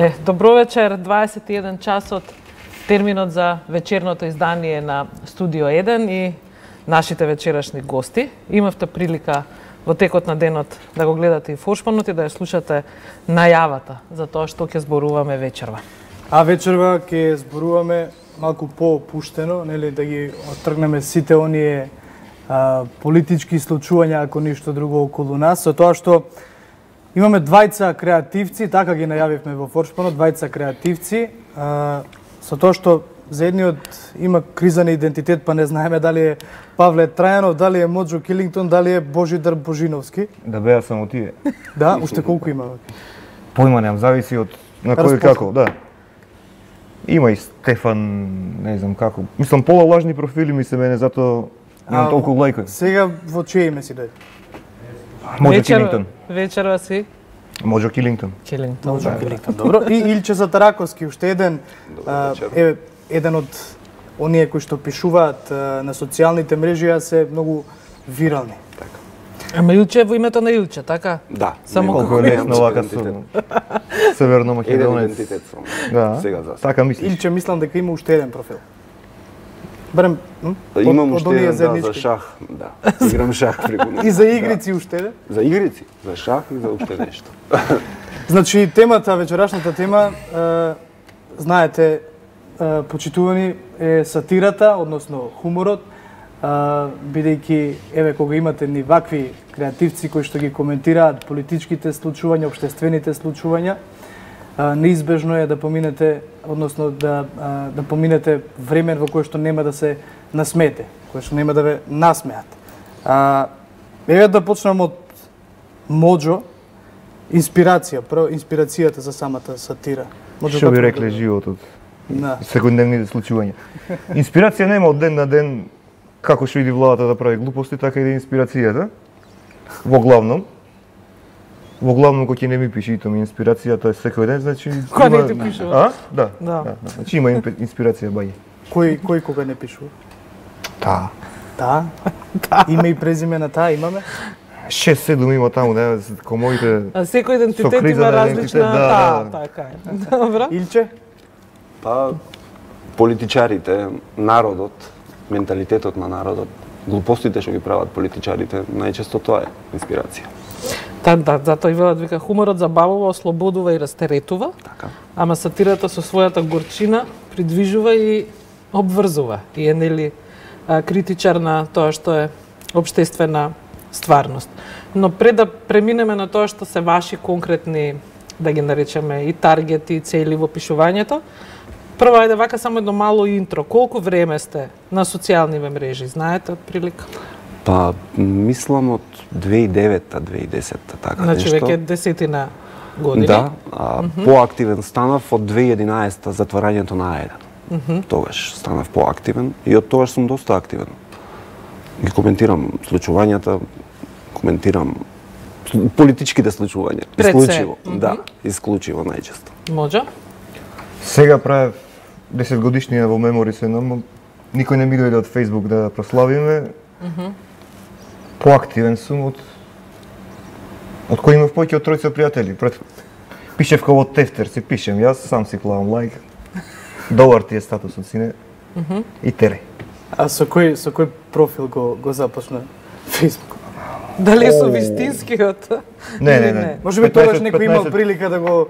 Добро вечер, 21 часот, терминот за вечерното издание на Студио 1 и нашите вечерашни гости. Имавте прилика во текот на денот да го гледате и форшманот и да ја слушате најавата за тоа што ќе зборуваме вечерва. А вечерва ќе зборуваме малку по-опуштено, нели, да ги оттргнеме сите оние политички случувања, ако ништо друго околу нас, со тоа што имаме двајца креативци, така ги најавивме во форшманот, двајца креативци, со тоа што за едниот има криза на идентитет, па не знаеме дали е Павле Трајанов, дали е Моџо Килингтон, дали е Божидар Божиновски. Да беа само тие. Да, уште колку има? Поима немам, зависи од на кој како, да. Има и Стефан, не знам како. Мислам, пола лажни профили ми се мене, затоа имам толку лајкови. Сега во чие име си дојде? Моџо Килингтон. Вечерва си? Моџо Килингтон. Килингтон. Добро. И Илче Затараковски, уште еден, еден од оние кои што пишуваат на социјалните мрежи, а се многу вирални. Ама Илче во името на Илче, така? Да. Само Колку е лесно вака со Северно Македонија. Идентитет сум. Да, Сега за. така мислиш. Илче мислам дека има уште еден профил. Барем, Имам уште еден, да, за шах, да. Играм шах преку него. И за игрици уште еден? За игрици, за шах и за уште нешто. Значи, темата, вечерашната тема, знаете, почитувани е сатирата, односно хуморот, бидејќи, еве, кога имате ни вакви креативци кои што ги коментираат политичките случувања, општествените случувања, неизбежно е да поминете, односно да поминете време во кое што нема да се насмете, кое што нема да ве насмеат. Еве да почнам од Моџо, инспирација, прво инспирацијата за самата сатира. Што би рекле животот? Да. Секојдневните случувања. Инспирација нема од ден на ден, како што иди владата да прави глупости, така и инспирацијата. Во главном, кој ќе не ми пише, и то ми инспирацијата е секој ден, значи... Кој не ти пишува? А? Да. Значи има инспирација баје. Кој кога не пишува? Таа. Да. Име и презиме на таа имаме? 6-7 има таму, не, ко моите... А секој идентитет криза има на различна... идентитет, да. Така е. Добро. Илче? Па, политичарите, народот, менталитетот на народот, глупостите што ги прават политичарите, најчесто тоа е инспирација. Да, затоа и велат вика хуморот забавува, ослободува и растеретува. Така. Ама сатирата со својата горчина придвижува и обврзува. И е нели критичар на тоа што е општествена стварност. Но пред да преминеме на тоа што се ваши конкретни, да ги наречеме, и таргети, и цели во пишувањето, прво ајде вака само едно мало интро. Колку време сте на социјални мрежи, знаете прилика? Па, мислам од 2009-2010, така Значи нешто. веќе десетина години. Да, поактивен станав од 2011 затварањето на А1. Тогаш станав поактивен и од тогаш сум доста активен. Ги коментирам случувањата, коментирам политичките случувања. Пред се. Исклучиво, да, исклучиво најчесто. Може? Сега правев 10 годишнија во Memories, но никој не ми дојде од Facebook да прославиме. Поактивен сум од кој имав повеќе од тројца пријатели. Пишев како тефтер, си пишем, јас сам си клавам лайк. Добар ти е статусот, сине. И тере. А со кој профил го започна Facebook? Дали е со вистинскиот? Не. Може би тогаш некој имал прилика да го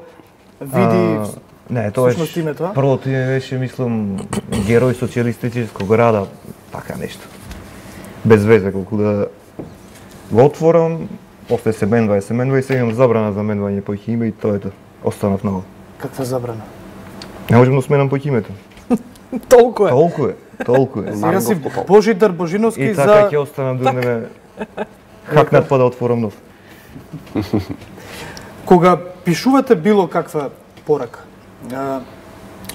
види. Не, тоа всушност името, првото име беше, мислам, герој социјалистичког рада, така нешто. Без везе, колку да го отворам, после се менва и сега имам забрана за менвање по име и тоа е тоа. Останав ново. Каква забрана? Не можам да сменам по името. Толку е. Толку е. Сега си Божидар Божиновски И за... така ќе останам да не ме хакнат па да отворам нов. Кога пишувате било каква порака,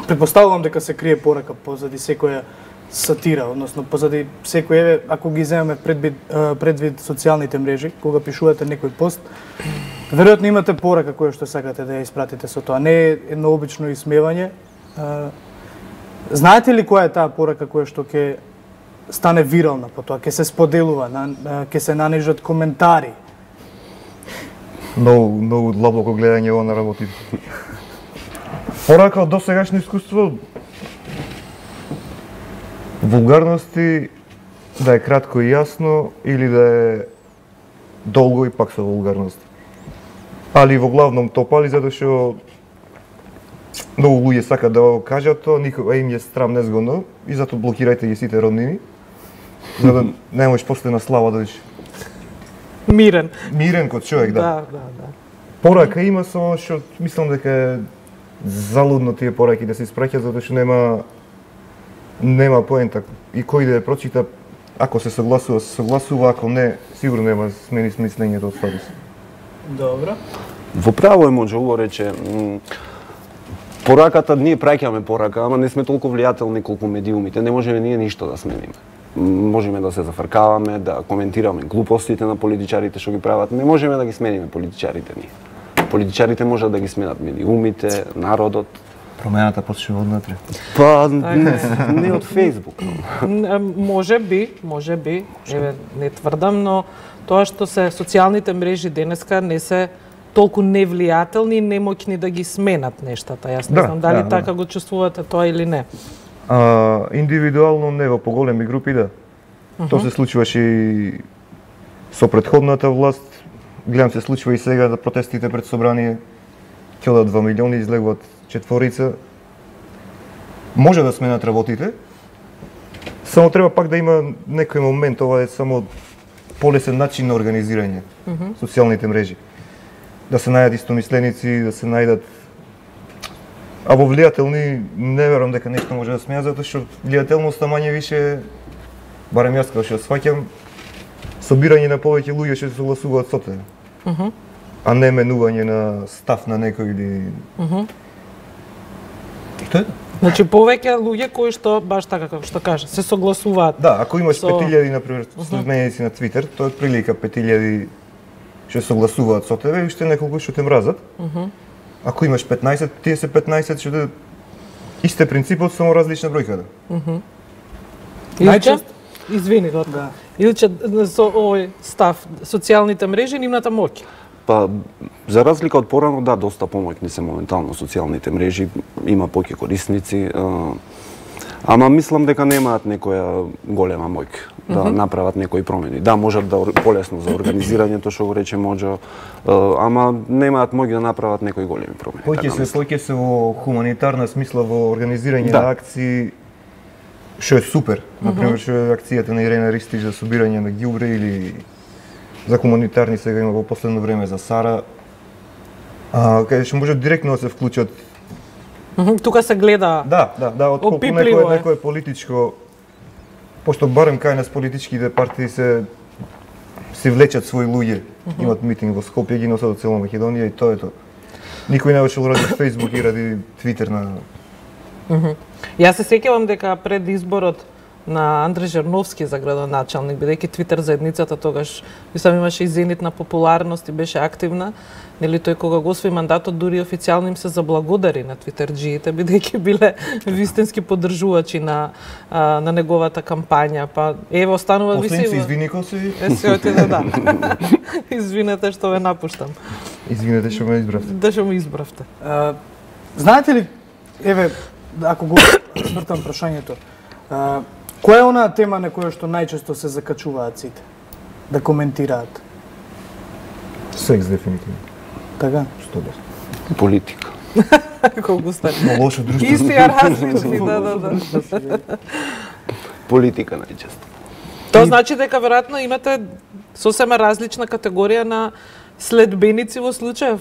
предпоставувам дека се крие порака позади секоја сатира, односно позади секој, ако ги земеме предвид социјалните мрежи, кога пишувате некој пост, веројатно имате порака која што сакате да ја испратите со тоа. Не е едно обично исмевање. Знаете ли која е таа порака која што ќе стане вирална по тоа, ќе се споделува, ќе се нанижат коментари? Многу длабоко гледање ова на работи. Порака од досегашно искуство, вулгарности, да е кратко и јасно, или да е долго и пак со вулгарности. Али во главном топали, затоа што многу луѓе сакат да го кажат тоа, никога им е срам незгодно и затоа блокирајте ги сите роднини, за да не можеш после на слава да бидеш Мирен. мирен код човек, да. Да. Порака има, само што мислам дека е залудно тие пораки да се испраќаат, затоа што нема поента. И кој да ја прочита, ако се согласува, ако не, сигурно нема смени мислењето од статус. Добро. Во право е Моџо рече, пораката, ние праќаме порака, ама не сме толку влијателни колку медиумите, не можеме ние ништо да смениме. Можеме да се зафркаваме, да коментираме глупостите на политичарите што ги прават, не можеме да ги смениме политичарите ние. Политичарите можат да ги сменат медиумите, народот. Промената почнува однатре. Па не од Facebook. Може би, еве не тврдам, но тоа што се социјалните мрежи денеска не се толку невлијателни и немоќни да ги сменат нештата. Јас не знам дали така го чувствувате тоа или не. Индивидуално не, во поголеми групи да. Тоа се случуваше и со претходната власт. Гледам се случува и сега да протестите пред собрание. Ќе одат 2 милиони, излегуваат четворица. Може да сменат работите. Само треба пак да има некој момент, ова е само полесен начин на организирање. Социјалните мрежи. Да се најдат истомисленици, да се најдат. А во влијателни не верувам дека нешто може да смеја, затоа што влијателноста мање више, барем јас како што сваќам, собирање на повеќе луѓе што се согласуваат со тебе. А не менување на став на некој или... И тоа е. Значи повеќе луѓе кои што баш така како што кажа, се согласуваат. Да, ако имаш 5000 например следбеници на Твитер, тоа е прилика 5000 што се согласуваат со тебе и уште неколку што те мразат. Ако имаш 15, тие се 15 што да исте принципот, само различна бројка. Илче, извини, Ротко. Да. Илче, со овој став, социјалните мрежи нивната моќ. Па, за разлика од порано, да, доста помоќни се моментално социјалните мрежи, има повеќе корисници, ама мислам дека немаат некоја голема моќ да направат некои промени. Да, можат да полесно за организирањето, што го рече Моџо, ама немаат моќ да направат некои големи промени. Поќе се во хуманитарна смисла, во организирање на акции, што е супер. Например, што е акцијата на Ирена Ристич за собирање на ѓубре или за хуманитарни сега има во последно време за Сара. Каде што може директно да се вклучат. Тука се гледа. Да, отколку некој политичко, пошто барем кај нас политичките партии се влечат своји луѓе. Имат митинг во Скопје, ги носат од цела Македонија и тоа е тоа. Никој не беше ради Facebook и ради Twitter на... Јас се сеќавам дека пред изборот на Андре Жерновски за градоначалник, бидејќи Твитер заедницата тогаш мислам имаше и зенит на популарност и беше активна, нели тој кога го освои мандатот дури официјално им се заблагодари на твитерџиите бидејќи биле вистински поддржувачи на неговата кампања, па ево останува виси. После се извини кој се? Се отиде да. Извинете што ве напуштам. Извинете што ме избравте. Да што ме избравте. Знаете ли, еве, ако го свртам прашањето, која е онаа тема на која што најчесто се закачуваат сите да коментираат? Секс дефинитивно. Така? 100%. Политика. Колку сте. Лошо друштво. Исти различни, да. Политика најчесто. Тоа значи дека веројатно имате сосема различна категорија на следбеници во случаев,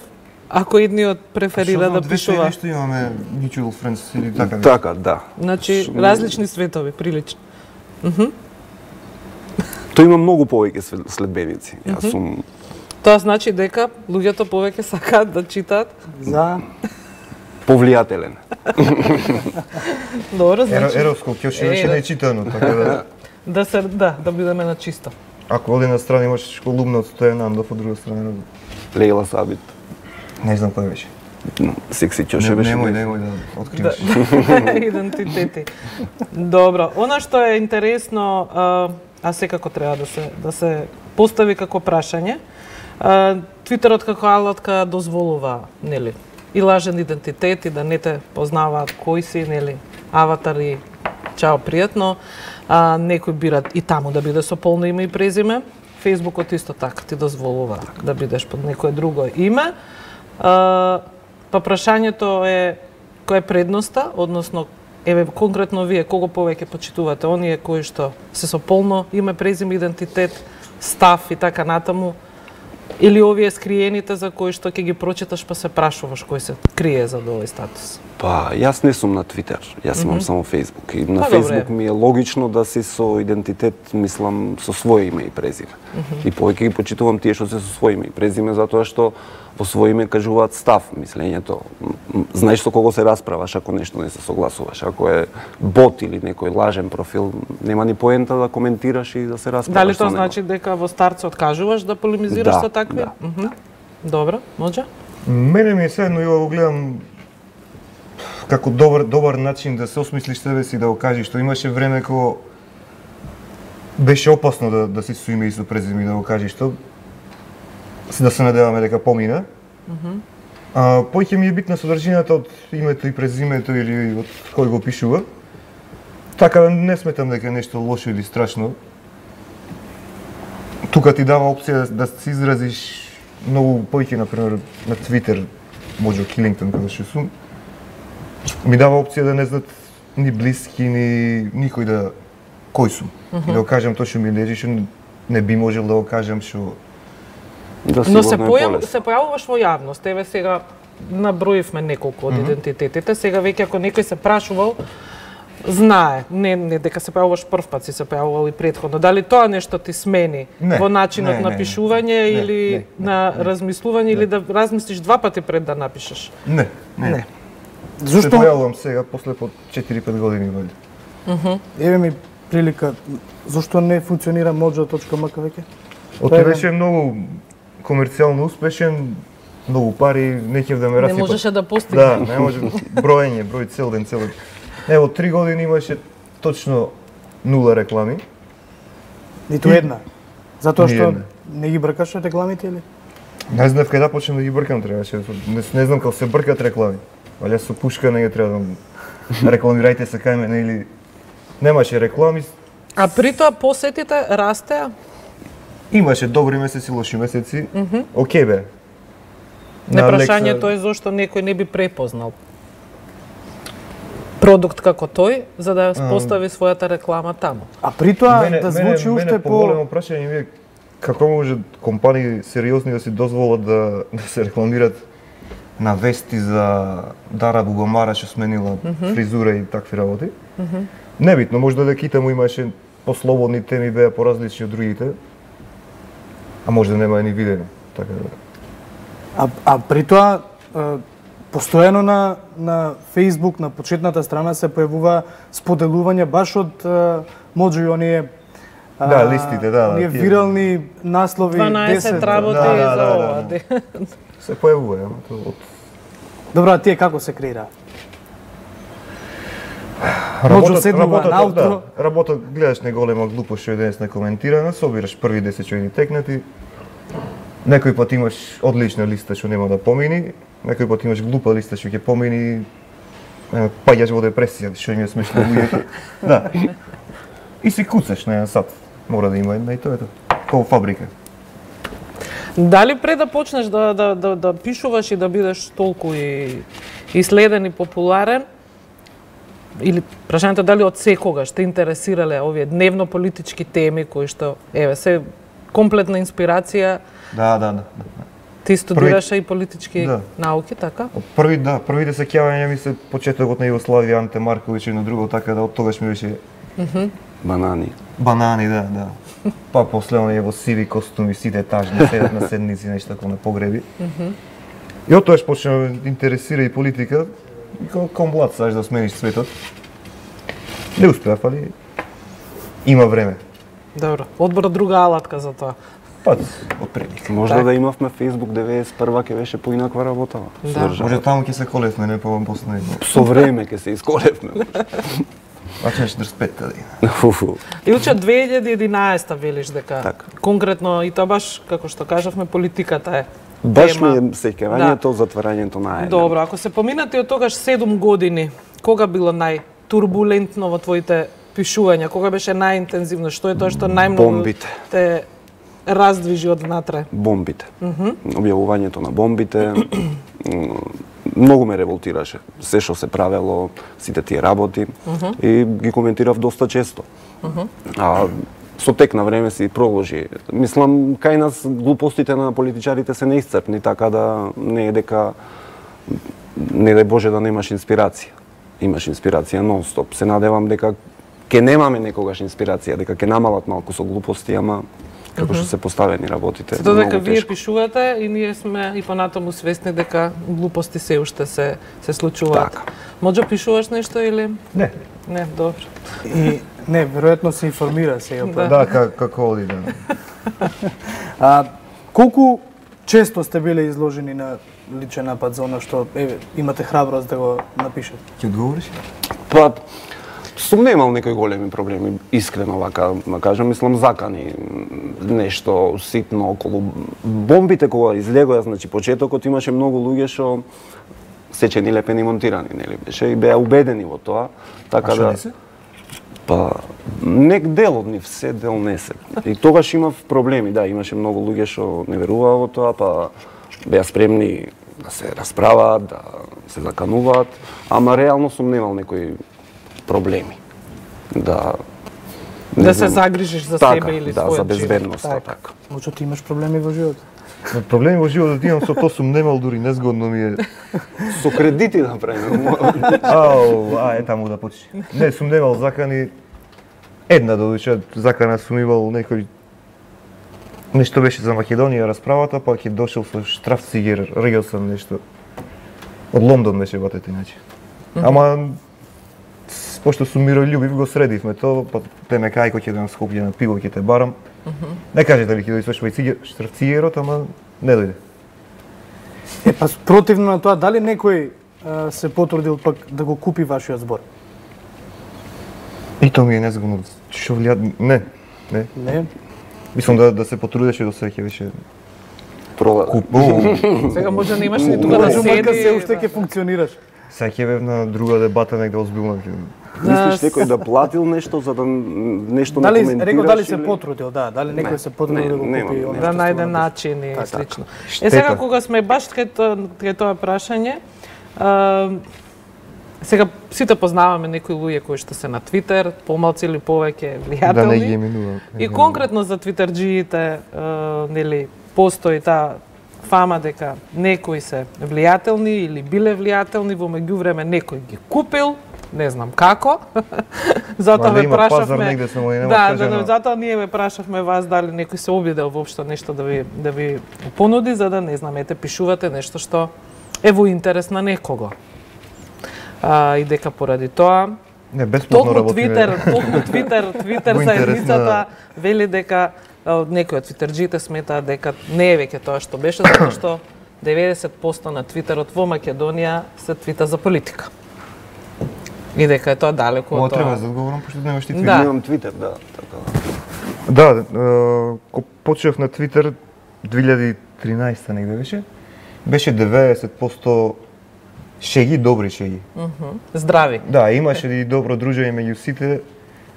ако едниот преферира да пишува. Што имаме mutual friends или така. Така, да. Значи различни светови, прилично. Тој има многу повеќе следбеници. Јас сум... Тоа значи дека луѓето повеќе сакаат да читаат За повлијателен. Добро, значи. Еровско ќе беше нечитано, така да. Да бидеме на чисто. Ако оди на страна имаш колумна од Стојанандов, од друга страна. Лейла Сабит. Не знам кој беше. Секси Ќоше беше. Немој да откриваш. Идентитети. Добро, она што е интересно, а секако треба да се постави како прашање, Твитерот како алатка дозволува, нели, и лажен идентитет и да не те познаваат кој си, нели, аватари, чао, пријатно. Некои бират и таму да биде со полно име и презиме. Фејсбукот исто така ти дозволува да бидеш под некое друго име. Па прашањето е која е предноста, односно еве конкретно вие кого повеќе почитувате, оние кои што се со полно име, презиме, идентитет, став и така натаму, или овие скриените за кои што ќе ги прочиташ па се прашуваш кој се крие за овој статус? Па, јас не сум на Твитер, јас имам само Фејсбук. И на Па, Фејсбук добре. ми е логично да си со идентитет, мислам, со своје име и презиме. И повеќе ги почитувам тие што се со своје име и презиме, затоа што во своје име кажуваат став, мислењето. Знаеш со кого се расправаш ако нешто не се согласуваш. Ако е бот или некој лажен профил, нема ни поента да коментираш и да се расправаш. Дали со тоа него. значи дека во старцот кажуваш да полемизираш Да, со такви? да. Добро, може? Мене ми е седно и го гледам како добар начин да се осмислиш себе си, да го кажеш, што имаше време кога беше опасно да си со име и со презиме и да го кажеш што, да се надеваме дека помина. Поќе ми е битна содржината од името и презимето или од кој го пишува. Така не сметам дека е нешто лошо или страшно. Тука ти дава опција да се изразиш многу поќе, например, на Твитер, може Килингтон кога што сум, ми дава опција да не знаат ни блиски, ни никој да кој сум. И да го кажам тоа што ми лежи, што не би можел да го кажам, што Да, Но се сигурно е полесно. појавуваш во јавност. Еве сега наброивме неколку од идентитетите. Сега веќе ако некој се прашувал, знае, не дека се појавуваш прв пат, си се појавувал и претходно. Дали тоа нешто ти смени Не, во начинот не, на не, пишување не, или не, на размислување или да размислиш два пати пред да напишеш? не. Се Зошто? појавувам сега, после по 4-5 години вајде. Еве ми прилика. Зошто не функционира Mojo.mk веќе? Оти беше многу комерцијално успешен, многу пари, не ќе да ме Не расипат. можеше да постигне. Да, не може број цел ден. Ево, 3 години имаше точно 0 реклами. Ниту една. Затоа што Ниедна. не ги бркаш рекламите или? Не знам кај да почнем да ги бркам, требаше. Не знам како се бркат реклами. Валја со пушка не ги треба да рекламирајте се кај мене или немаше реклами. А при тоа посетите растеа? Имаше добри месеци, лоши месеци. Океј бе. Не На прашањето е зошто некој не би препознал продукт како тој, за да постави својата реклама таму. А при тоа да звучи уште поголемо по... прашање ми е како може компании сериозни да си дозволат да се рекламират на вести за Дара Бугомара што сменила фризура и такви работи. Небитно, можда дека и таму имаше послободни теми, беа поразлични од другите. А може да нема ни видено. Така да. А при тоа постојано на Facebook, на почетната страна се појавува споделување баш од Mojo и оние Да, листите, да. оние тие- вирални наслови 12 работи да, за да, ова. да. Се појавува, ама тоа од Добро, а тие како се креира? Mojo седнува наутро. Да, работа, гледаш неголема глупост што е денес не коментирана, собираш први 10 што ни текнати. Некој пат имаш одлична листа што нема да помини, некој пат имаш глупа листа што ќе помини, паѓаш во депресија, што им е смешно луѓето. Да. И си куцаш на еден сат. Мора да има една и тоа е тоа. Како фабрика. Дали пред да почнеш да пишуваш и да бидеш толку и следен и популарен, или прашањето дали од секогаш те интересирале овие дневно политички теми кои што еве се комплетна инспирација, Да. ти студираше и политички Да. науки, така? Од првите сеќавања ми се почетокот на Југославија, Анте Марковиќ и на друго, така да од тогаш ми беше Банани. банани, да. Па после оние во сиви костуми, сите тажни, седат на седници, нешто како на погреби. И од тогаш почна да ме интересира и политика. И као млад саш да смениш светот. Не успеав, али има време. Добро. Одбор друга алатка за тоа. Па, од предник. Можда Так. да имавме Facebook 91 ќе беше поинаква работа. Да. Со држава. Може таму ќе се колевме, не после. Со време ќе се исколевме. А ќе 45-та дена. Илче 2011 велиш дека Така. конкретно и тоа баш како што кажавме политиката е Баш ми тема. е сеќавањето, затварањето на Еден. Добро, ако се поминати од тогаш 7 години, кога било најтурбулентно во твоите пишувања? Кога беше најинтензивно? Што е тоа што најмногу Бомбите. те раздвижи од внатре? Бомбите. Објавувањето на бомбите многу ме револтираше. Се што се правело, сите тие работи и ги коментирав доста често. А со тек на време си проложи. Мислам, кај нас глупостите на политичарите се неисцрпни, така да не е дека не дај Боже да немаш инспирација. Имаш инспирација нон-стоп. Се надевам дека ќе немаме некогаш инспирација, дека ќе намалат малку со глупости, ама како што се поставени работите. Зато дека многу вие тешко. пишувате и ние сме и понатаму свесни дека глупости се уште се случуваат. Така. Може пишуваш нешто или? Не. Не, добро. И не, веројатно се информира се. Да, како оди, да. Колку често сте биле изложени на личен напад за оно што имате храброст да го напишете? Ќе одговориш? Па, сум немал некои големи проблеми, искрено вака, да кажам, мислам закани нешто ситно околу бомбите кога излегоа, значи почетокот имаше многу луѓе што сечени, лепени, монтирани, нели беше и беа убедени во тоа, така да. Не се? Па, нек дел од нив се, дел не се. И тогаш имав проблеми, да, имаше многу луѓе што не веруваа во тоа, па беа спремни да се расправаат, да се закануваат, ама реално сум немал некои проблеми. Да се загрижиш за така, себе или да, својот за безбедноста, живот. така. Може ти имаш проблеми во животот? Проблеми во животот имам, со тоа сум немал, дури незгодно ми е. Со кредити да правиме. Таму да почи. Не, сум немал закани. Една додуше закана сум имал некој нешто беше за Македонија расправата, па ќе дошел со штрафцигер, регел сам нешто. Од Лондон беше батете иначе. Ама пошто сум мирољубив, го средивме тоа, па те ме кај кој ќе дам Скопје на пиво, ќе те барам. Не каже дали ќе дојде со штрафцигерот, ама не дојде. Па противно на тоа, дали некој се потрудил пак да го купи вашиот збор? И тоа ми е незгодно. Што влијат? Не. Не. Мислам да се потрудеше до сега ќе беше Продаде. купувал. Сега може да имаш ни тука да Разумата се седи. уште ќе функционираш. Сега ќе бев на друга дебата, негде озбилна. Мислиш некој да платил нешто за да нешто не Дали коментираш? рекол дали се или- потрудил, да, дали некој Не, се потрудил да го нема, купи нема. оно Да што најде стварно начин и Така. слично. Штета. Сега кога сме баш кај тоа прашање, сега сите познаваме некои луѓе кои што се на Твитер, помалци или повеќе Да не ги влијателни. именувам. И конкретно за твитерџиите, нели, постои таа фама дека некои се влијателни или биле влијателни, во меѓувреме некој ги купил, не знам како. Затоа Валјда ве има пазар прашавме. негде, само и нема Да, кажано. затоа ние ве прашавме вас дали некој се обидел воопшто нешто да ви понуди, за да не знам, ете пишувате нешто што е во интерес на некого. И дека поради тоа Не, бесплатно толку работиме. Твитер Во интерес заедницата на- вели дека некои од твитерџите сметаат дека не е веќе тоа што беше, затоа што 90% на Твитерот во Македонија се твита за политика. И дека е тоа далеку Ова од треба тоа. да одговорам, пошто немаш ти Да. Твитер. Имам Твитер, да, така. Да, кога почнав на Твитер 2013 негде беше 90% шеги, добри шеги. Здрави. Да, имаше и добро дружење меѓу сите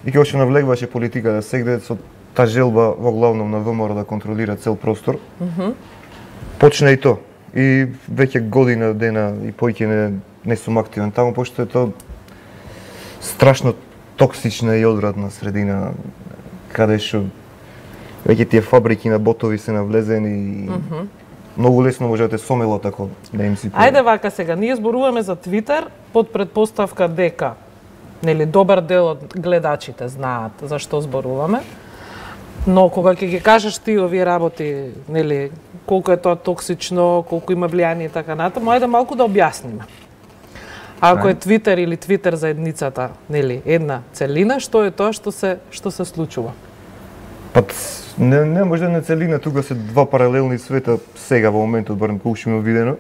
и кога што навлегваше политиката сегде со та желба во главном на ВМРО да контролира цел простор. Почна и то. И веќе година дена и поќе не сум активен таму, пошто е тоа страшно токсична и одвратна средина, каде што веќе тие фабрики на ботови се навлезени и многу лесно може да те сомелат ако да им си Ајде вака сега, ние зборуваме за Твитер под предпоставка дека нели добар дел од гледачите знаат за што зборуваме. Но кога ќе ги кажеш ти овие работи, нели, колку е тоа токсично, колку има влијание и така натаму, ајде малку да објасниме. Ако е Твитер или Твитер заедницата, нели, една целина, што е тоа што се случува? Па не може да не целина, тука се два паралелни света сега во моментот, барем колку што ми е видено.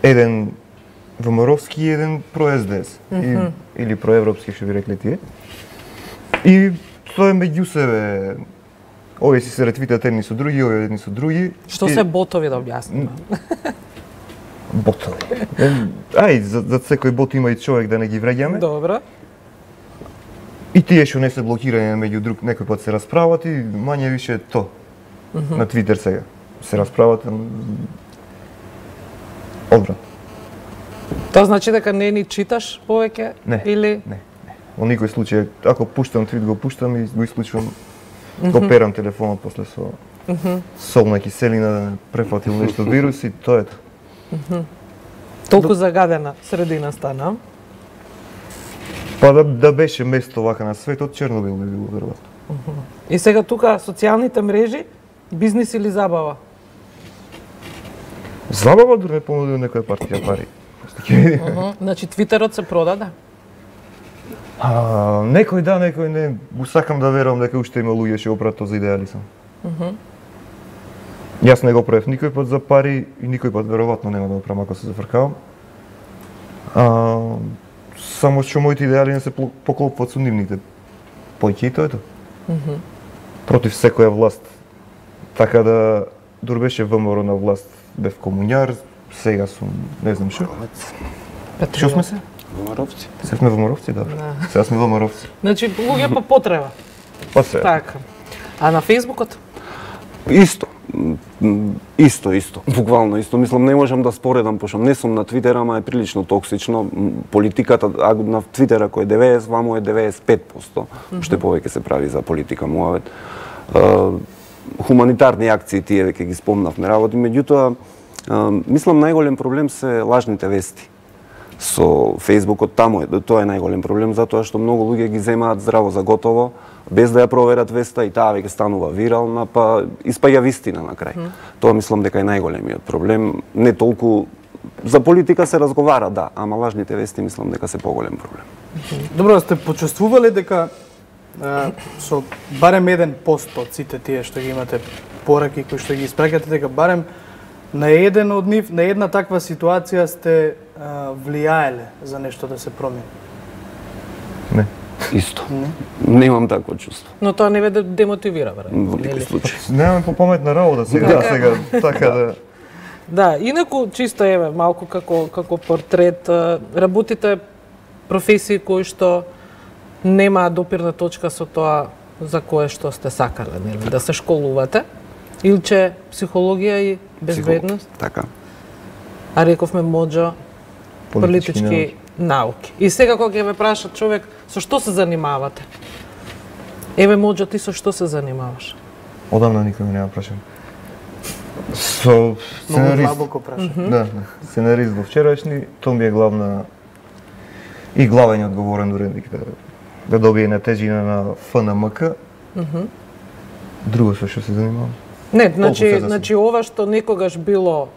Еден ВМРО-вски и еден про-СДС. Или проевропски, што би рекле тие. И тоа е меѓу себе овие си се ретвитат едни со други, овие едни со други. Што се ботови да објасниме? Ботови. За секој бот има и човек да не ги вреѓаме. Добро. И тие што не се блокирање меѓу друг, некој пат се расправат и мање више то. На Твитер сега се расправат одврат. Тоа значи дека не ни читаш повеќе? Не, или не. Во никој случај, ако пуштам твит, го пуштам и го исклучувам, го перам телефонот после со солна киселина да не префатил нешто вирус и тоа е тоа. Толку загадена средина стана? Па да беше место вака на светот, Чернобил не било веројатно. И сега тука социјалните мрежи, бизнис или забава? Забава дури не понудил некоја партија пари. Значи Твитерот се продаде? Некој да, некој не. Го сакам да верувам дека уште има луѓе што го прават тоа за идеализам. Јас не го правев никој пат за пари и никој пат веројатно нема да го правам ако се зафркавам. Само што моите идеали не се поклопуваат со нивните појки и тоа е тоа. Против секоја власт. Така да, дури беше ВМРО на власт, бев комуњар, сега сум, не знам што. Што сме се? ВМРО-вци. Се сме ВМРО-вци, да. Сега сме ВМРО-вци. Значи луѓе по потреба. Па се. Така. А на Фејсбукот? Исто. Исто. Буквално исто. Мислам, не можам да споредам, пошто не сум на Твитер, ама е прилично токсично. Политиката, на Твитер ако е 90, вамо е 95%. Уште повеќе се прави за политика муавет. Хуманитарни акции тие веќе ги спомнавме работи, меѓутоа, мислам најголем проблем се лажните вести. Со Фејсбукот таму тоа е најголем проблем, затоа што многу луѓе ги земаат здраво за готово, без да ја проверат веста и таа веќе станува вирална, па испаѓа вистина на крај. Тоа мислам дека е најголемиот проблем. Не толку за политика се разговара, да, ама лажните вести мислам дека се поголем проблем. Добро, сте почувствували дека со барем 1% од сите тие што ги имате пораки кои што ги испраќате, дека барем на еден од нив, на една таква ситуација сте влијаеле за нешто да се промени? Не. Исто. Немам такво чувство. Но тоа не ве демотивира, веројатно. Во никој случај. Немаме попаметна работа сега, така да. Да, инаку чисто еве малку како портрет, работите професии кои што немаат допирна точка со тоа за кое што сте сакале, нели, да се школувате, илче психологија и безбедност. Така. А рековме моџо политички науки. И сега кога ќе ме праша човек со што се занимавате? Еве моџо ти со што се занимаваш? Одамна никој ме нема прашан. Со сценарист. Длабоко праша. Да, сценарист во вчерашни, тоа ми е главна и главен одговорен уредник да добие на тежина на ФНМК. Друго со што се занимавам. Не, значи ова што некогаш било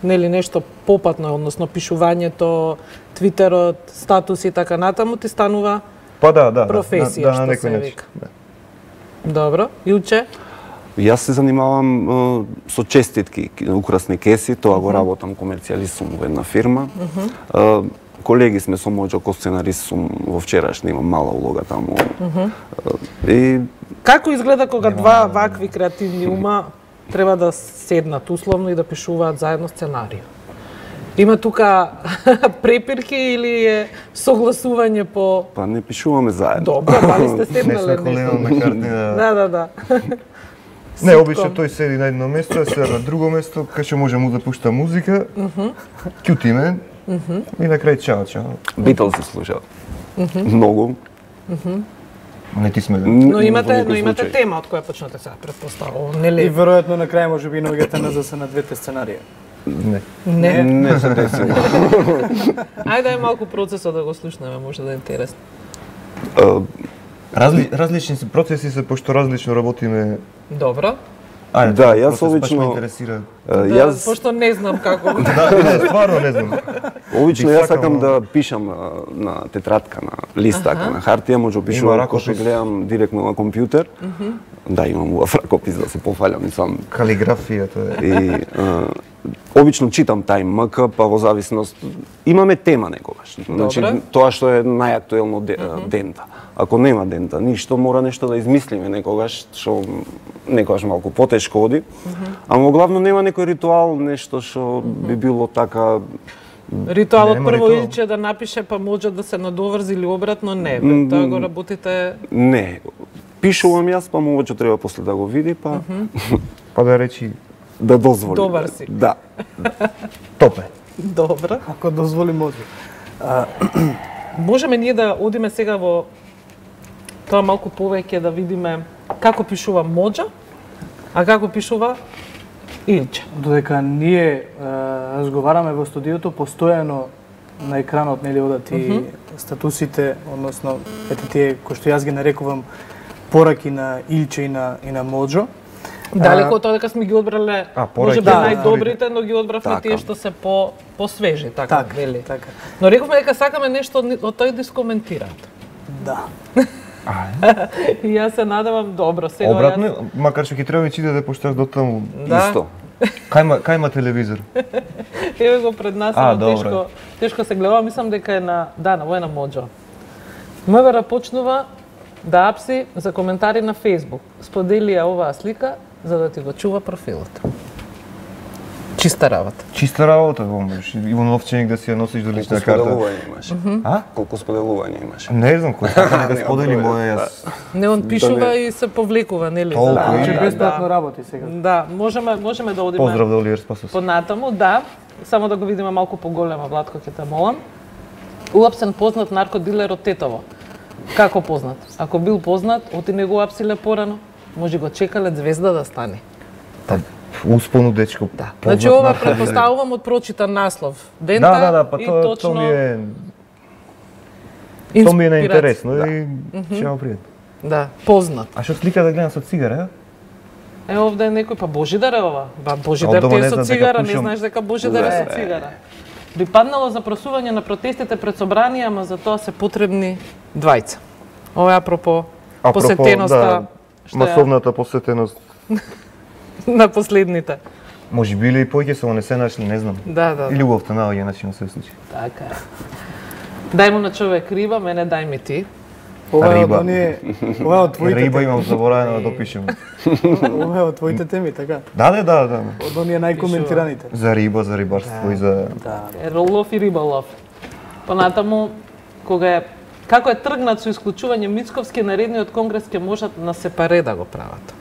нели нешто попатно, односно пишувањето, Твитерот, статуси и така натаму ти станува Па да, професија, на што некој се начин. вика. Добро, Илче? Јас се занимавам со честитки, украсни кеси, тоа го работам комерцијалист сум во една фирма. Колеги сме со моџо ко сценарист сум во вчерашни, имам мала улога таму. И Како изгледа кога два вакви креативни ума треба да седнат условно и да пишуваат заедно сценарио? Има тука препирки или е согласување по... Па не пишуваме заедно. Добро, дали сте Не седнале сме колено нешто? на карти Да. Не, обично тој седи на едно место, а седи на друго место, кај што може му да пушта музика, ќутиме и на крај чао. Битл се слуша. Многу. Не ти сме. Но Во имате никој случај. тема од која почнете сега, претпоставувам, И нели? веројатно на крај може би наоѓате назад на двете сценарија. Не. Не. Не се деси. Ајде малку процесот да го слушнеме, може да е интересно. Различни се процеси се, пошто различно работиме. Добро. Ајде, Да, тој јас процес баш ме обично- интересира. Јас Пошто не знам како. Да, не, стварно не знам. обично Бих јас сакал, сакам но- да пишам на тетрадка, на лист, така, на хартија, може Има пишувам ракопис. кога гледам директно на компјутер. Да, имам убав ракопис да се пофалјам и сам. Калиграфијата е. И обично читам тај МК, па во зависност имаме тема некогаш. Значи Добре. тоа што е најактуелно дента. Ако нема дента, ништо мора нешто да измислиме некогаш што некогаш малку потешко оди. Ама главно нема некој ритуал, нешто што би било така. Ритуалот Нема прво ритуал. Илче да напише па може да се надоврзи или обратно не. Тоа го работите. Не. Пишувам јас, па мојче треба после да го види, па Па да речи да дозволи. Добар си. Да. топе. Добро. Ако дозволи може. Можеме ние да одиме сега во тоа малку повеќе да видиме како пишува Моџа, а како пишува Илче. Додека ние разговараме во студиото, постојано на екранот нели одат и статусите, односно ете тие кои што јас ги нарекувам пораки на Илче и на Моџо. Далеко од тоа дека сме ги одбрале, може би да, најдобрите, но ги одбравме Така. тие што се посвежи, така, Така, нели? така. Но рековме дека сакаме нешто од тој да искоментираат. Да. И јас се надевам добро, сега Обратно, макар што ќе треба да идете пошто јас дотаму. Да. Исто. Кај има телевизор? Еве го пред нас, А, ама добро. тешко се гледа, мислам дека е на воена Моџо. МВР почнува да апси за коментари на Facebook. Сподели ја оваа слика за да ти го чува профилот. Чиста работа. Чиста работа, го можеш. И во новченик да си ја носиш до лична карта. Споделување имаше. А? Колку споделување имаше. Не знам кој така да Нема сподели број, моја јас. Не, он пишува Да не. и се повлекува, нели? Толку, за- и- Значи да, бесплатно работи сега. Да, можеме да одиме Поздрав до Оливер Спасос. понатаму, да. Само да го видиме малку поголема, Владко, ќе те молам. Уапсен познат наркодилер од Тетово. Како познат? Ако бил познат, оти не го апсиле порано, може го чекале звезда да стане. Та, успону дечко. Да. познат Значи ова наркодилер. претпоставувам од прочитан наслов. Дента Да, па и тоа точно ми е тоа ми е инспирација. неинтересно и ќе ма пријатно. Да, познат. А што слика да гледам со цигара, Е, овде е некој, па Божидар е ова. Ба, Божидар Од дома ти не е со знам дека цигара, не пушам. знаеш дека Божидар е со цигара. Би паднало за просување на протестите пред собрание, ама за тоа се потребни двајца. Ова е апропо посетеноста да, што е масовната посетеност. на последните. Може би или и поќе се не се нашли, не знам. Да. Или убавта наоѓа начин на се случи. Така е. Дај му на човек риба, мене дај ми ти. Ова е од Риба. оние, ова е од твоите Риба теми. имам заборавено да допишем. Ова е од твоите теми, така. Да. Од оние најкоментираните. За риба, за рибарство и за Да. Ролов и риболов. Понатаму, како е тргнат со исклучување Мицковски, наредниот конгрес ќе можат на сепаре да го прават.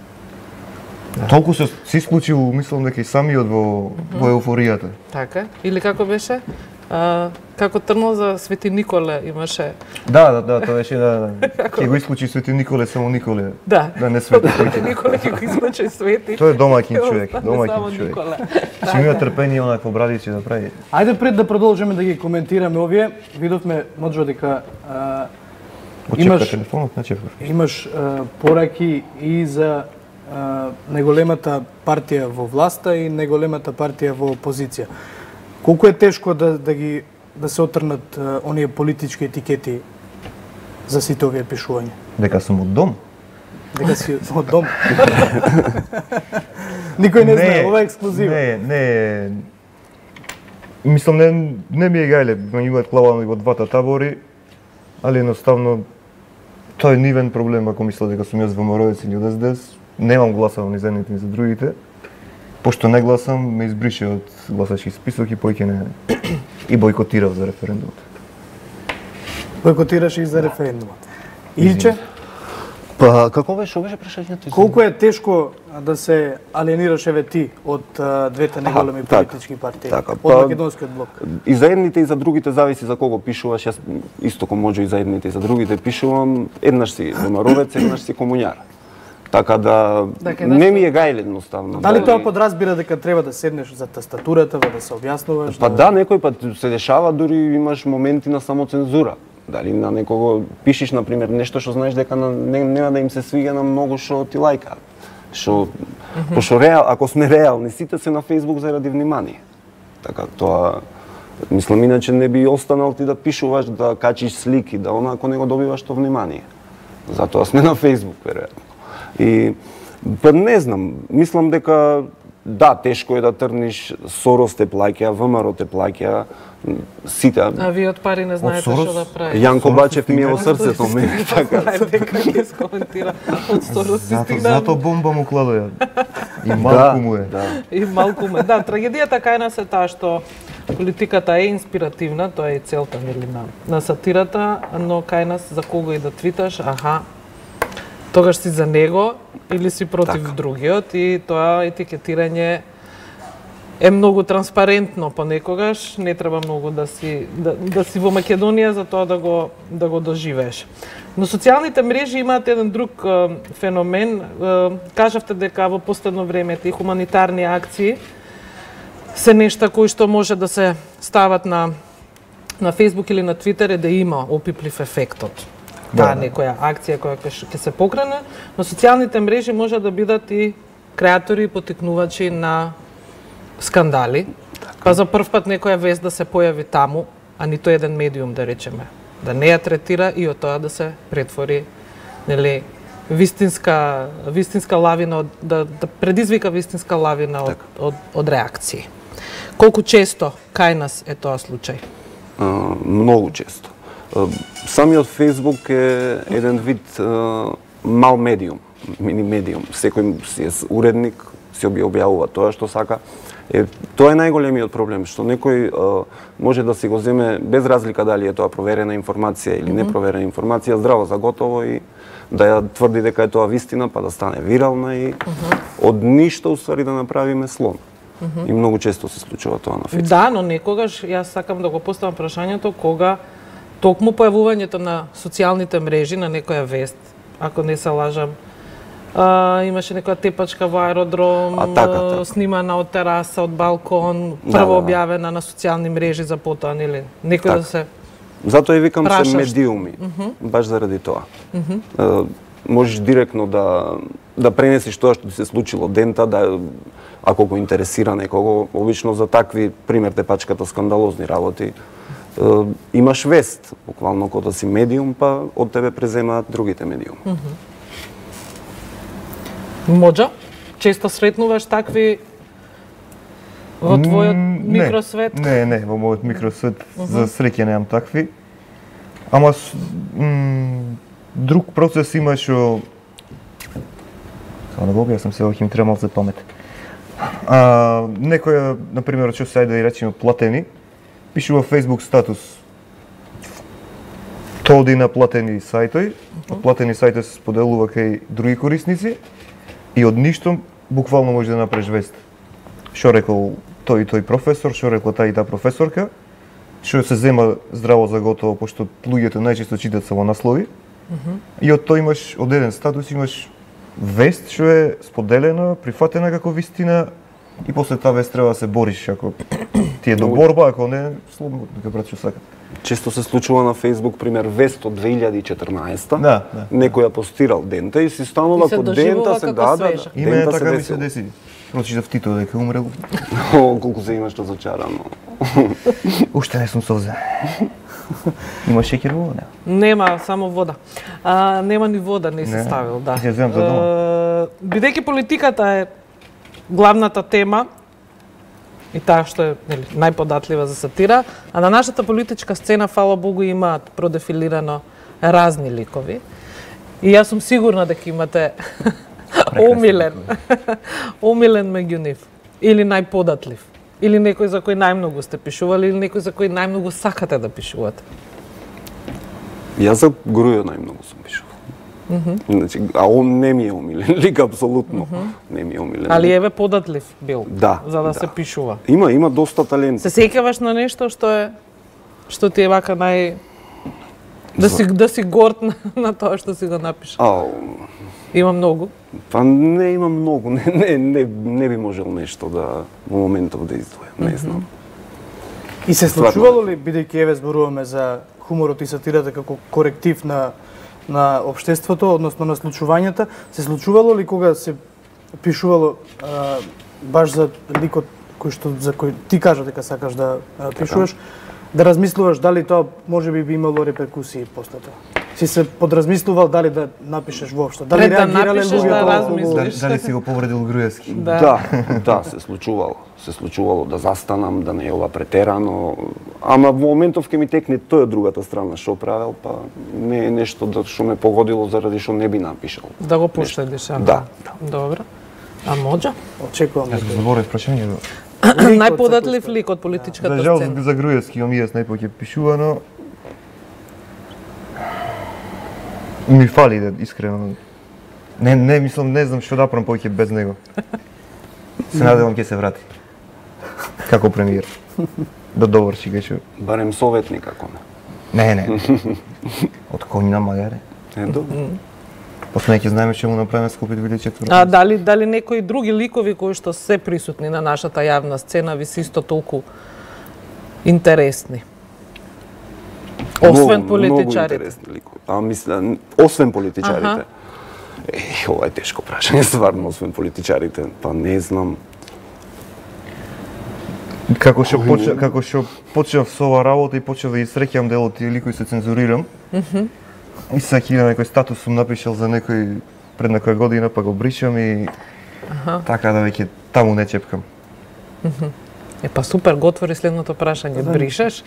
толку се случило, мислам дека и самиот во еуфоријата. Така? Или како беше? Како трнал за Свети Николе имаше. Да, тоа беше ќе го исклучи Свети Николе, само Николе. Да. Да не Свети Свети кој. Николе ќе го исклучи Свети. Тој е домаќин Ќе човек, остане домаќин само човек. Николе. Ќе има трпение онакво брадиче да прави. Ајде пред да продолжиме да ги коментираме овие, видовме Моџо дека Очепка телефонот, не чепка. имаш пораки и за најголемата партија во власта и најголемата партија во опозиција. Колку е тешко да се отрнат оние политички етикети за сите овие пишувања? Дека сум од дом. Дека си од дом. Никој не знае, ова е ексклузива. Не. Мислам, не ми е гајле, ме имаат клавано и во двата табори, али едноставно тоа е нивен проблем ако мислат дека сум јас ВМРО-ец или од СДС. Немам гласал ни за едните ни за другите. Пошто не гласам, ме избрише од гласачки список и поќе не и бойкотирав за референдумот. Бойкотираш и за референдумот. Илче, Па како беше, што беше прашањето? колку е тешко да се алиенираш еве ти од двете најголеми така, политички партии, така, од па- македонскиот блок? И за едните и за другите зависи за кого пишуваш. Јас исто ко Моџо и за едните и за другите пишувам. Еднаш си ВМРО-вец, еднаш си комуњар. Така да Дека не ми е гајле едноставно. Дали тоа подразбира дека треба да седнеш за тастатурата, да се објаснуваш? Па да, некој пат се дешава, дури имаш моменти на самоцензура. Дали на некого пишеш, например, нешто што знаеш дека нема да им се свига на многу што ти лајка. Пошто ако сме реални, сите се на Facebook заради внимание. Така тоа, мислам, иначе не би останал ти да пишуваш, да качиш слики, да ако не го добиваш тоа внимание. Затоа сме на Facebook, веројатно. И па не знам, мислам дека Да, тешко е да трниш, Сорос те плаќа, ВМРО те плаќа, сите. А вие од пари не знаете Сорос? што да правите. Јанко Бачев ми е во срцето ми, така. Дека ќе скоментира од Сорос и стигна. Зато бомба му кладоја. И малку му е. Да. И малку ме. Да, трагедијата кај нас е таа што политиката е инспиративна, тоа е и целта нели на сатирата, но кај нас за кого и да твиташ, тогаш си за него или си против другиот и тоа етикетирање е многу транспарентно понекогаш, не треба многу да си во Македонија за тоа да го доживееш. Но социјалните мрежи имаат еден друг феномен. Кажавте дека во последно време и хуманитарни акции се нешта кои што може да се стават на Facebook или на Twitter да има опиплив ефектот. Таа некоја акција која ќе се покране, но социјалните мрежи може да бидат и креатори и потикнувачи на скандали. Па за прв пат некоја вест да се појави таму, а нито еден медиум да речеме, да не ја третира и од тоа да се претвори нели вистинска лавина, да предизвика вистинска лавина од реакции. Колку често кај нас е тоа случај? Многу често. Самиот Facebook е еден вид мал медиум, мини медиум. Секој си е уредник, си објавува тоа што сака. Тоа е најголемиот проблем, што некој може да си го земе без разлика дали е тоа проверена информација или непроверена информација, здраво за готово и да ја тврди дека е тоа вистина, па да стане вирална и од ништо уствари да направиме слон. И многу често се случува тоа на Facebook. Да, но некогаш јас сакам да го поставам прашањето кога токму појавувањето на социјалните мрежи на некоја вест, ако не се лажам, имаше некоја тепачка во аеродром, снимана од тераса, од балкон, прво објавена на социјални мрежи за потоа, нели? Некој да се Затоа и викам се медиуми, баш заради тоа. Можеш директно да пренесиш тоа што ти се случило дента, ако го интересира некого, обично за такви, пример тепачката, скандалозни работи, имаш вест, буквално кога да си медиум, па од тебе преземаат другите медиуми. Можа? Често сретнуваш такви во твојот микросвет? Не, во мојот микросвет за среќа немам такви. Ама друг процес има што само го објаснам се, ќе ми треба малку за памет. Некоја, например, што се да речеме платени, пише во Facebook статус. Тоа оди на платени сајтови, платени сајтови се споделува кај други корисници и од ништо буквално може да направиш вест. Што рекол тој и тој професор, што рекла таа и таа професорка, што се зема здраво за готово, пошто луѓето најчесто читаат само наслови. И од тоа имаш, од еден статус имаш вест што е споделена, прифатена како вистина и после таа вест треба да се бориш, ако ти е до борба, ако не, слободно дека правиш што сакаш. Често се случува на Facebook, пример, вест од 2014-та. Да. Некој ја постирал дента и си станува код дента се И мене така ми се деси. Прочитав Тито дека умрел. Колку се имаш разочарано. Уште не сум совзен. Има шеќер во вода? Нема, само вода. Нема ни вода, не се ставил, да. Ќе земам за дома. Бидејќи политиката е главната тема и таа што е најподатлива за сатира, а на нашата политичка сцена, фала Богу, имаат продефилирано разни ликови. И јас сум сигурна дека имате омилен меѓу нив. Или најподатлив. Или некој за кој најмногу сте пишували, или некој за кој најмногу сакате да пишувате. Јас за Грујо најмногу сум пишувал. Значи, а он не ми е омилен лик, апсолутно не ми е омилен. Али еве податлив бил, за да се пишува. Има доста талент. Се сеќаваш на нешто што ти е вака да си горд на тоа што си го напишал? Има многу? Па не има многу, не би можел нешто да во моментов да издвојам, не знам. И се случувало ли, бидејќи еве зборуваме за хуморот и сатирата како коректив на општеството, односно на случувањата, се случувало ли кога се пишувало баш за ликот за кој ти кажа дека сакаш да пишуваш, да размислуваш дали тоа можеби би имало реперкусии после тоа? си се подразмислувал дали да напишеш воопшто? Дали Пред да реагирале напишеш, луѓето? да размислиш. Дали си го повредил Груевски? Да, се случувало. Се случувало да застанам, да не е ова претерано. Ама во моментов ке ми текне тоа другата страна што правел, па не е нешто што ме погодило заради што не би напишал. Да го поштедиш, Да. Добро. А може? Очекувам. Јас го заборев прашањето. Најподатлив лик од политичката За жал сцена. за Груевски имам и јас најпоќе пишувано. Ми фали да искрено. Не мислам, не знам што да правам повеќе без него. Се надевам ќе се врати. Како премиер. Да доврши гечо. Барем советник ако не. Не. Од конјина магаре. Добро. После ќе знаеме што му направиме скупи 2004. А дали некои други ликови кои што се присутни на нашата јавна сцена ви се исто толку интересни? Освен политичарите. Многу интересни ликови. Мисля, освен политичарите. Ова е тешко прашање, стварно, освен политичарите. Па не знам. Како што почнав со ова работа и почнав да ги среќам дел од тие ликови се цензурирам. И саки на некој статус сум напишал за некој пред некоја година, па го бришам и така да веќе таму не чепкам. Па супер, го отвори следното прашање. Бришеш?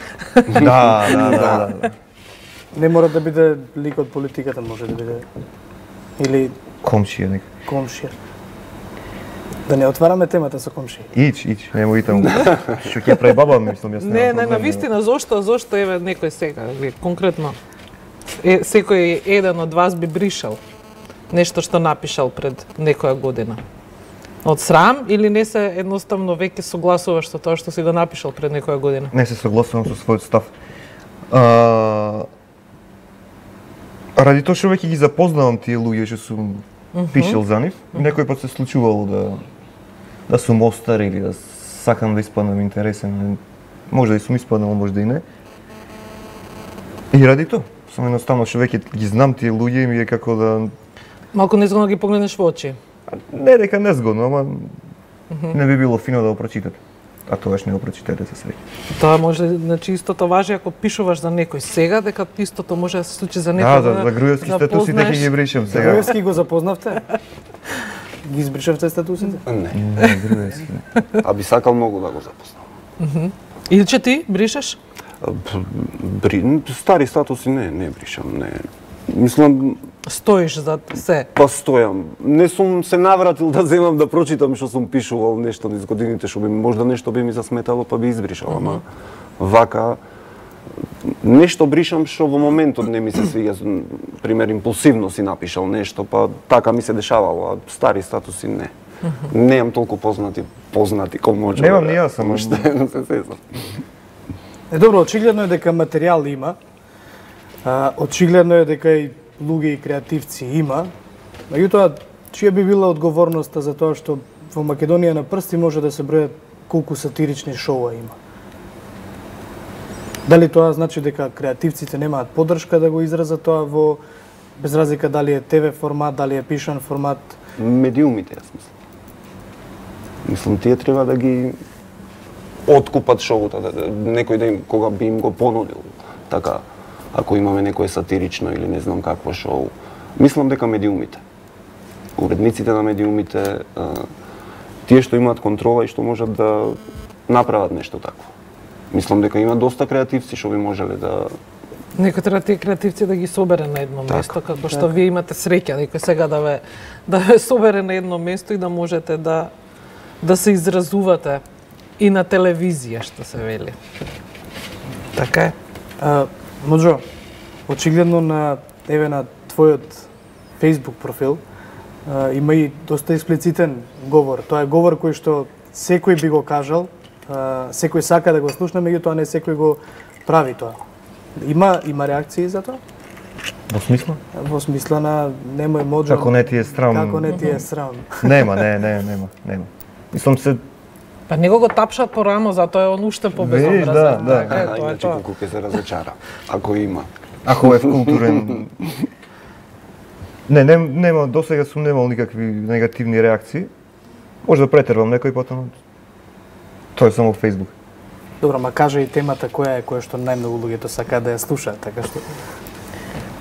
Да. Не мора да биде лик од политиката, може да биде или Комшија некој. комшија. Да не отвараме темата со комшија. Ич, нема и таму. Што ќе прави баба, мислам, јас Не, на вистина, зошто еве некој сега, конкретно, секој еден од вас би бришал нешто што напишал пред некоја година? Од срам или не се едноставно веќе согласуваш со тоа што си го напишал пред некоја година? Не се согласувам со својот став. Ради тоа што веќе ги запознавам тие луѓе што сум пишал за нив, некој пат се случувало да сум остар или да сакам да испаднам интересен. Може да и сум испаднал, може да и не. И ради тоа, сум едноставно што веќе ги знам тие луѓе и ми е како да Малку незгодно ги погледнеш во очи. не дека незгодно, ама не би било фино да го прочитате. А тогаш не го прочитате се среќа. Тоа може, значи истото важи ако пишуваш за некој сега, дека истото може да се случи за некој. За Груевски статусите ќе ги бришам сега. Груевски го запознавте? Ги избришавте статусите? Не. Груевски. А би сакал многу да го запознам. Илче ти бришеш? Стари статуси не бришам, не. Мислам, Стоиш за се. па стојам. Не сум се навратил да земам да прочитам што сум пишувал нешто низ годините, што би можда нешто би ми засметало, па би избришал, ама вака нешто бришам што во моментот не ми се свиѓа, пример импулсивно си напишал нешто, па така ми се дешавало, а стари статуси не. Немам толку познати кој може. Немам ни јас, ама што не се сеќам. Добро, очигледно е дека материјал има. Очигледно е дека и луѓе и креативци има. Меѓутоа, чија би била одговорноста за тоа што во Македонија на прсти може да се бројат колку сатирични шоуа има? Дали тоа значи дека креативците немаат поддршка да го изразат тоа во без разлика дали е ТВ формат, дали е пишан формат? Медиумите, јас мислам. Мислам, тие треба да ги откупат шоута, некој да им, кога би им го понудил. Така, ако имаме некое сатирично или не знам какво шоу. Мислам дека медиумите, уредниците на медиумите, тие што имаат контрола и што можат да направат нешто такво. Мислам дека има доста креативци што би можеле да... Некој треба тие креативци да ги собере на едно место, како што вие имате среќа дека сега да ве собере на едно место и да можете да се изразувате и на телевизија, што се вели. Така е. Моџо, очигледно на твојот Facebook профил има и доста експлицитен говор. Тоа е говор кој што секој би го кажал, секој сака да го слушне, меѓутоа не секој го прави тоа. Има реакции за тоа? Во смисла? Во смисла на немој Моџо. Како не ти е срам? Како не ти е срам? Нема. Мислам се Па него го тапшат по рамо, затоа е он уште побезобразен. Да. Тоа е Иначе тоа. колку ќе се разочара, ако има. Ако е вкултурен... Нема, досега сум немал никакви негативни реакции. Може да претервам некој потоа, тоа е само во Facebook. Добро, ма кажа и темата која што најмногу луѓето сакаат да ја слушаат, така што...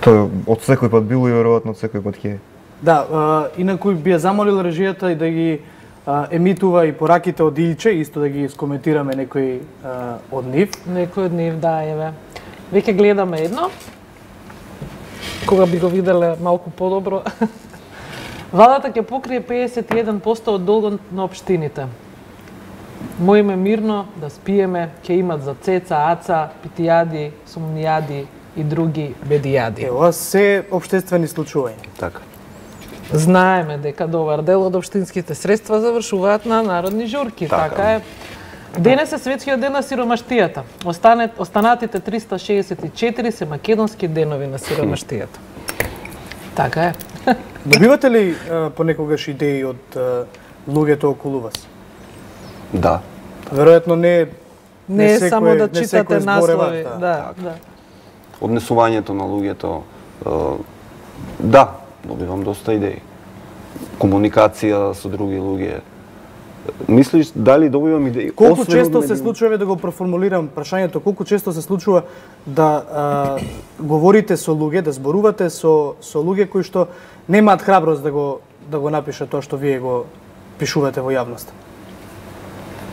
Тој од секој пат било и веројатно од секој пат ќе е. Да, инаку би ја замолил режијата и да ги емитува и пораките од Илче, исто да ги скоментираме некои од нив. Некој од нив, да, еве. Веќе гледаме едно. Кога би го виделе малку подобро. Владата ќе покрие 51% од долгот на општините. Моиме мирно да спиеме, ќе имат за цеца, аца, питијади, сумнијади и други бедијади. Ова се општествени случувања. Така. Знаеме дека добар дел од општинските средства завршуваат на народни журки, така е. Денес е светскиот ден на сиромаштијата. Останатите 364 се македонски денови на сиромаштијата. Така е. Добивате ли понекогаш идеи од луѓето околу вас? Да. Веројатно Не е само да не секој читате зборева, наслови, да. Однесувањето на луѓето, да, добивам доста идеи. Комуникација со други луѓе. Мислиш дали добивам идеи? Колку често се случува, да го проформулирам прашањето, колку често се случува да говорите со луѓе, да зборувате со луѓе кои што немаат храброст да го напишат тоа што вие го пишувате во јавноста?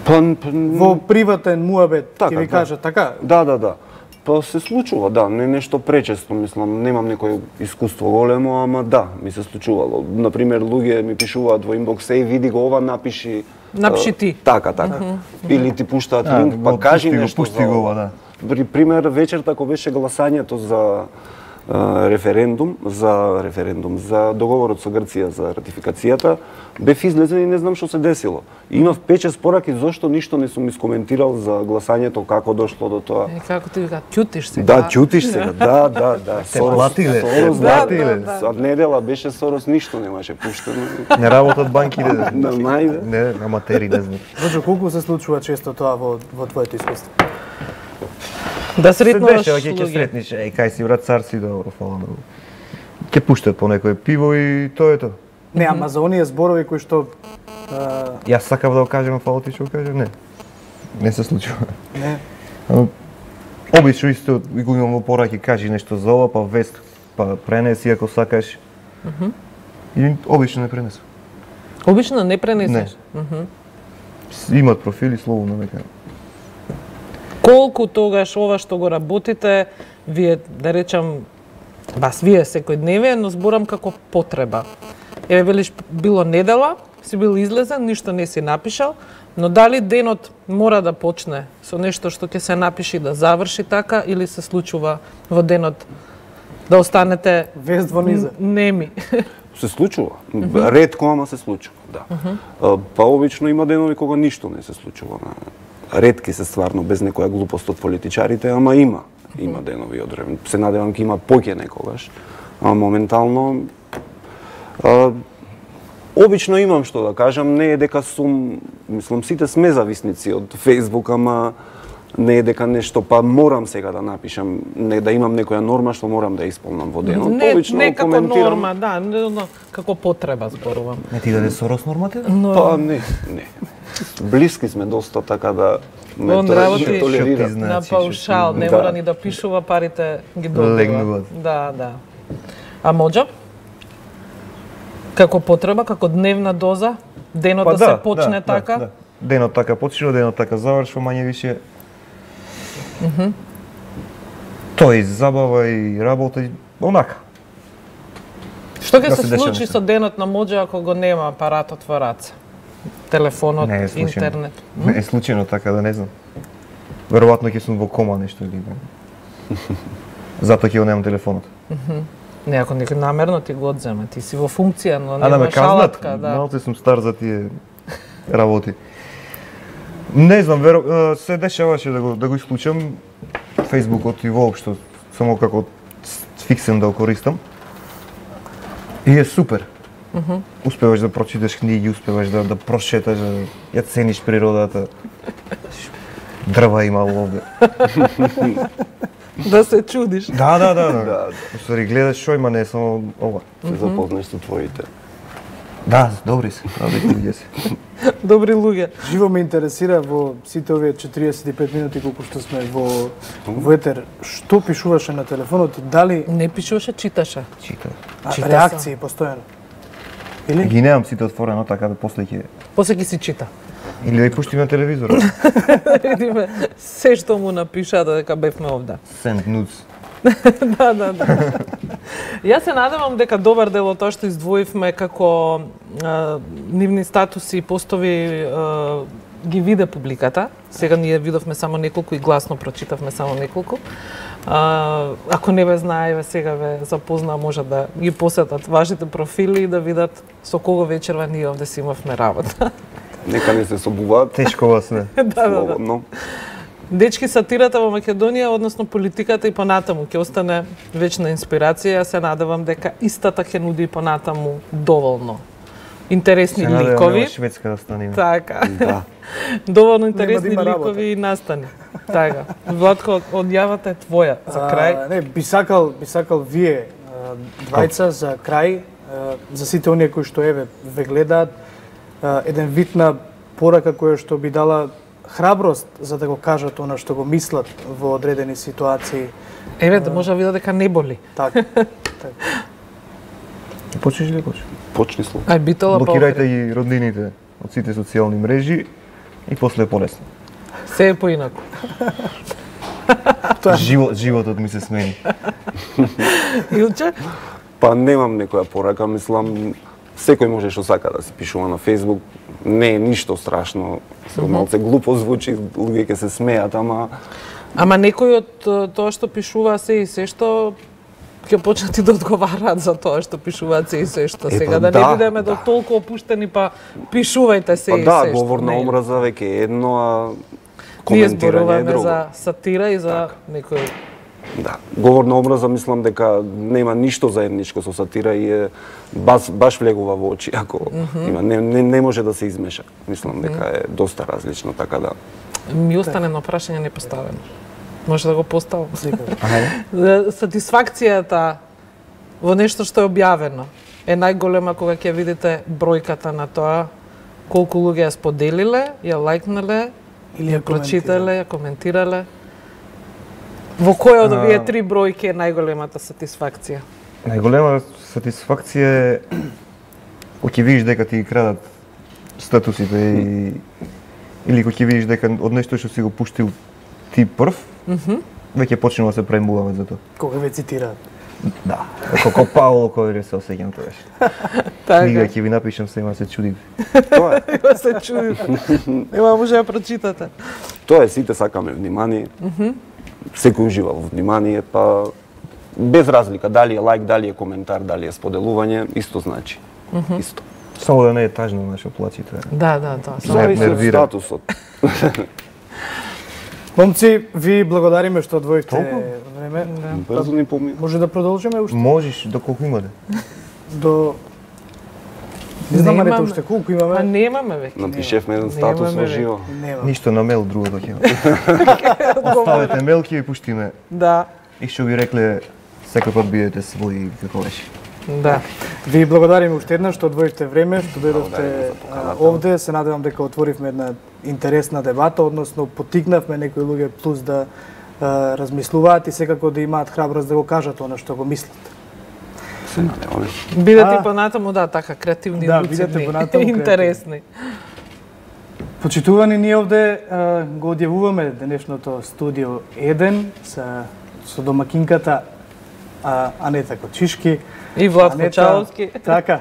Во приватен муабет, ќе ви кажат така? Да. Па се случува, да, не нешто пречесто, мислам, немам некој искуство големо, ама да, ми се случувало. Например, луѓе ми пишуваат во инбокс, види го ова, напиши ти. Така. Или ти пуштаат линк, па кажи нешто пусти го ова, да. При пример, вечерта кога беше гласањето за референдум за договорот со Грција за ратификацијата, бев излезен и не знам што се десило. Имав 5-6 пораки зошто ништо не сум искоментирал за гласањето, како дошло до тоа. Како ти вика, ќутиш се. Да, ќутиш се, да. Сорос, од недела беше Сорос, ништо немаше пуштено. Не работат банките. Не, аматери, не знам. Зачо, колку се случува често тоа во твоето искуство? Да сретнуваш луѓе. Ќе сретниш, кај си брат цар си, добро, фала многу. Ќе пуштат по некој пиво и тоа е тоа. Не, ама за оние зборови кои што Јас сакав да го кажам, фала ти што го кажам, не се случува. Не. Обично исто го имам во пораки, кажи нешто за ова, па вест, па пренеси ако сакаш. И обично не пренесу. Обично не пренесеш? Имат профили, слободно нека. Колку тогаш ова што го работите, вие, да речам, вие секојдневие, но зборам како потреба. Еве велиш, било недела, си бил излезен, ништо не си напишал, но дали денот мора да почне со нешто што ќе се напиши да заврши така, или се случува во денот да останете вест во низа? Неми. Се случува. Ретко, ама се случува, да. Па обично има денови кога ништо не се случува. Ретки се стварно, без некоја глупост од политичарите, ама има денови одреден. Се надевам ќе има поќе некогаш, а моментално обично имам што да кажам, не е дека сум, мислам, сите сме зависници од Facebook, ама не е дека нешто, па морам сега да напишам, да имам некоја норма што морам да исполнам во денот. Не како норма, да, како потреба зборувам. Не ти даде Сорос нормата? Па не. Блиски сме доста, така да ме толерира. На паушал, не мора ни да пишува, парите ги добива. Легнуваат. Да. А може? Како потреба, како дневна доза, денот да се почне така? Да. Денот така почнува, денот така завршува, мање више. Тоа и забава и работа, и онака. Што ќе се случи со денот на Моџо ако го нема апаратот во раце? Телефонот, интернет? Не е случајно така, да не знам. Веројатно ќе сум во кома нешто или затоа ќе го немам телефонот. Не, ако некој намерно ти го одземе, ти си во функција, но немаш алатка, да. Малце сум стар за тие работи. Не знам, се дешаваше да го исклучам Фејсбукот и воопшто, само како фиксен да го користам. И е супер. Успеваш да прочиташ книги, успеваш да прошеташ, да ја цениш природата. Дрва има овде. Да се чудиш. Да. Устари гледаш шо има, не само ова. Се запознаш со твоите. Да, добри се, луѓе се. Добри луѓе. Живо ме интересира во сите овие 45 минути колку што сме во етер, што пишуваше на телефонот и дали Не пишуваше, читаше. Читав. реакции постојано? Или? Ги немам сите отворено, така да после ќе... После ги си чита. Или да ја пуштим на телевизорот. Видиме се што му напишаа дека бевме овде. Send nudes. Да. Јас се надевам дека добар дел од тоа што издвоивме како нивни статуси и постови ги виде публиката. Сега ние видовме само неколку и гласно прочитавме само неколку. Ако не ве знаеве, сега ве запознаа, може да ги посетат вашите профили и да видат со кого вечерва ние овде си имавме работа. Нека не се собуваат. Тешко вас не. Да. Слободно. Дечки, сатирата во Македонија, односно политиката и понатаму ќе остане вечна инспирација. Јас се надевам дека истата ќе нуди и понатаму доволно интересни Се надевам ликови. нема Шведска да станеме. Така. Да. Доволно Нема да интересни има работа. ликови и настани. Така. Владко, одјавата е твоја за крај. Не, би сакал вие двајца за крај, за сите оние кои што еве ве гледаат, еден вид на порака која што би дала храброст за да го кажат она што го мислат во одредени ситуации. Еве, да може да видат дека не боли. Така. Почнеш ли почнеш? Почни слов. Ај битола па Блокирајте ги роднините од сите социјални мрежи и после е полесно. се е поинаку. Животот ми се смени. Илче? Па немам некоја порака, мислам, секој може што сака да се пишува на Facebook. Не е ништо страшно. Малце глупо звучи, луѓе ќе се смеат, ама Ама некои од тоа што пишува се и се што ќе почнат и да одговараат за тоа што пишуваат се и се што. Сега да не бидеме до толку опуштени, па пишувајте се и се да, што. говор на Не. омраза веќе е едно, а Ние коментирање е зборуваме друго. за сатира и за некој. Да, говор на омраза мислам дека нема ништо заедничко со сатира и е баш влегува во очи, ако има не може да се измеша. Мислам дека е доста различно, така да. Ми остане на прашање непоставено. Може да го поставам. Ајде. Сатисфакцијата во нешто што е објавено е најголема кога ќе видите бројката на тоа колку луѓе ја споделиле, ја лајкнале, Или ја прочитале, ја коментирале. Во која од овие три бројки е најголемата сатисфакција? Најголема сатисфакција е кога ќе видиш дека ти ги крадат статусите или кога ќе видиш дека од нешто што си го пуштил ти прв, веќе почнува да се прембуваме за тоа. Кога ве цитираат. Да, како Пауло кој се осеќам тоа. Книга Така, ќе ви напишам, се има се чудите. Тоа е. има се чудите. Ема може да прочитате. Тоа е, сите сакаме внимание. Секој ужива во внимание, па без разлика дали е лајк, дали е коментар, дали е споделување, исто значи. Исто. Само да не е тажно на шоплаците. Да, тоа. Зависи од нервира. статусот. Момци, ви благодариме што одвоивте Толку? време. Брзо ни помина. Може да продолжиме уште Можеш доколку имате. до Не знам Немаме. марите уште колку А имаме. немаме веќе. Напишевме еден статус Немаме во живо. Нема. Ништо на мейл друго ќе. Оставете мейл ќе ви пуштиме. Да, И што ви рекле, секој пат бидете своји како беше. да. Ви благодариме уште еднаш што одвоивте време, што дојдовте Благодариме за поканата. овде. Се надевам дека отворивме една интересна дебата, односно поттикнавме некои луѓе плюс да размислуваат и секако да имаат храброст да го кажат она што го мислат. Се надеваме. Бидете и понатаму, да, така, креативни, Да, луцидни, бидете понатаму интересни. Почитувани, ние овде го одјавуваме денешното студио 1 со домакинката Анета Кочишки. И Владко Анета, Чаловски. Така.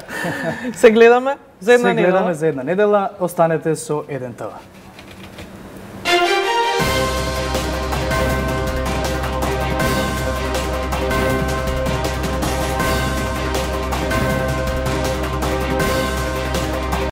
Се гледаме за една Се гледаме недела. за една недела. Останете со 1 ТВ.